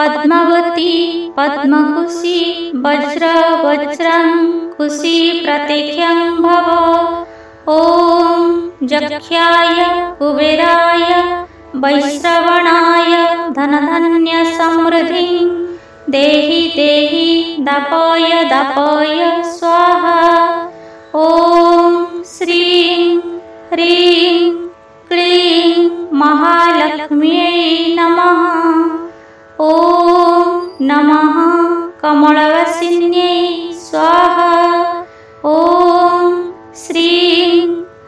पद्मावती पद्मकुशी वज्र वज्राङ्कुशी प्रत्यख्यं भव। ॐ जख्याय कुबेराय वैश्रवणाय धनधान्य समृद्धिं देहि देहि दापय दापय स्वाहा। ॐ श्रीं ह्रीं क्लीं महालक्ष्म्यै नमः। ॐ नमः कमलवासिन्यै स्वाहा। ॐ श्रीं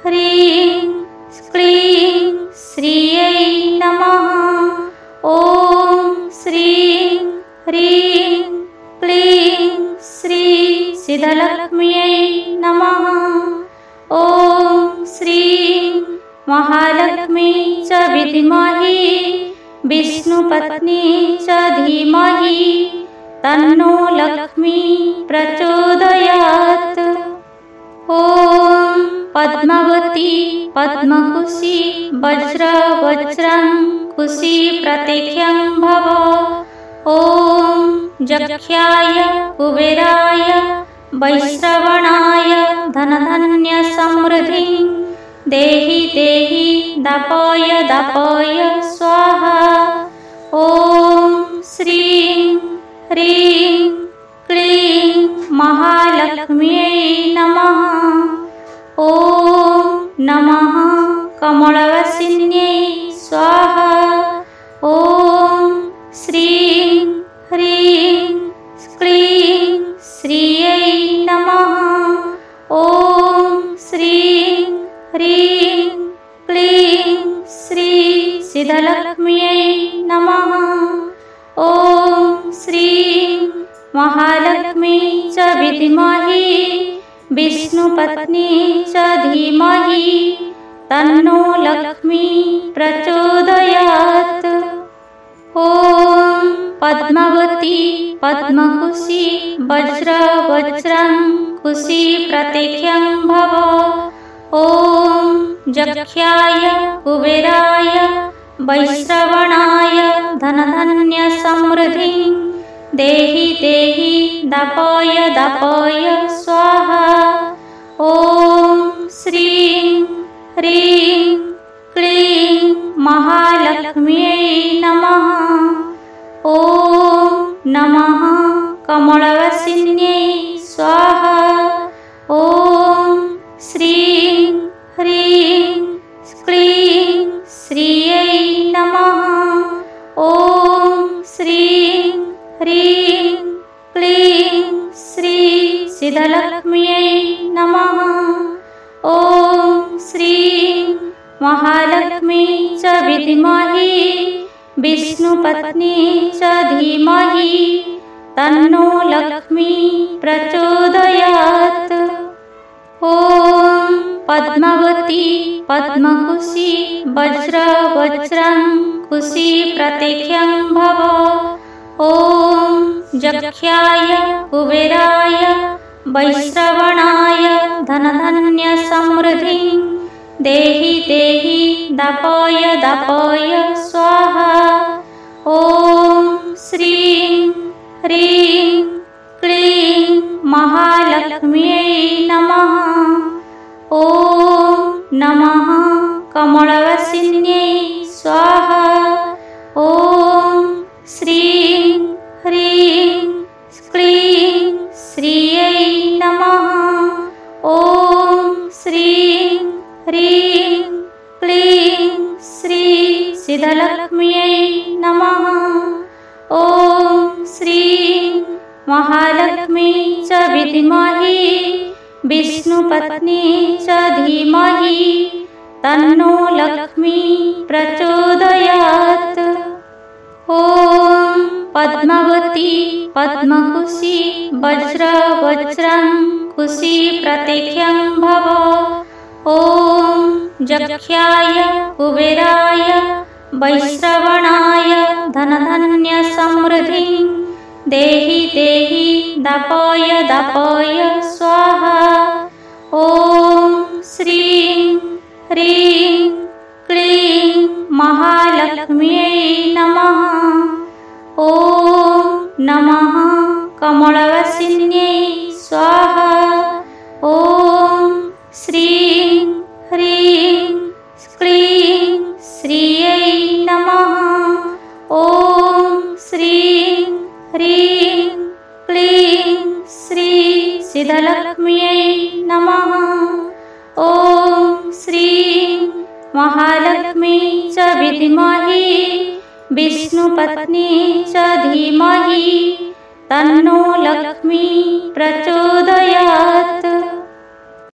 ह्रीं क्लीं श्रियै नमः। ॐ श्रीं ह्रीं क्लीं श्री सिद्धलक्ष्म्यै नमः। ॐ श्रीं महालक्ष्मी च विद्महे विष्णुपत्नी च धीमहि तन्नो लक्ष्मी प्रचोदयात्। ॐ पद्मावती पद्मकुशी वज्र वज्राङ्कुशी प्रत्यख्यं भव। ॐ जख्याय कुबेराय वैश्रवणाय धनधान्य समृद्धिं देहि देहि दापय दापय स्वाहा। ॐ श्रीं ह्रीं क्लीं महालक्ष्म्यै नमः। ॐ नमः कमलवासिन्यै स्वाहा। ॐ श्रीं ह्रीं क्लीं श्रियै नमः। ॐ श्रीं ह्रीं क्लीं श्री सिद्धलक्ष्म्यै नमः। ॐ श्रीं महालक्ष्मी च विद्महे विष्णुपत्नी च धीमहि तन्नो लक्ष्मी प्रचोदयात्। ॐ पद्मावती पद्मकुशी वज्र वज्राङ्कुशी प्रत्यख्यं भव। ॐ जख्याय कुबेराय वैश्रवणाय धनधान्य समृद्धिं देहि देहि दापय दापय स्वाहा। ॐ श्रीं ह्रीं क्लीं महालक्ष्म्यै नमः। ॐ नमः कमलवासिन्यै स्वाहा। ॐ श्रीं ह्रीं क्लीं श्रियै नमः। ॐ श्रीं ह्रीं क्लीं श्री सिद्धलक्ष्म्यै नमः। ॐ श्रीं महालक्ष्मी च विद्महे विष्णुपत्नी च धीमहि तन्नो लक्ष्मी प्रचोदयात्। ॐ पद्मावती पद्मकुशी वज्र वज्राङ्कुशी प्रत्यख्यं भव। ॐ जख्याय कुबेराय वैश्रवणाय धनधान्य समृद्धिं देहि देहि दापय दापय स्वाहा। ॐ श्रीं ह्रीं क्लीं महालक्ष्म्यै नमः। ॐ नमः कमलवासिन्यै स्वाहा। ॐ श्रीं ह्रीं क्लीं श्रियै नमः। ॐ श्रीं ह्रीं क्लीं श्री सिद्धलक्ष्म्यै नमः। ॐ श्रीं महालक्ष्मी च विद्महे विष्णुपत्नी च धीमहि तन्नो लक्ष्मी प्रचोदयात्। ॐ पद्मावती पद्मकुशी वज्र वज्राङ्कुशी प्रत्यख्यं भव। ॐ जख्याय कुबेराय वैश्रवणाय धनधान्य समृद्धिं देहि देहि दापय दापय स्वाहा। ॐ श्रीं ह्रीं क्लीं महालक्ष्म्यै नमः। ॐ ह्रीं क्लीं श्री सिद्धलक्ष्म्यै नमः। ॐ श्रीं महालक्ष्मी च विद्महे विष्णुपत्नी च धीमहि तन्नो लक्ष्मी प्रचोदयात्।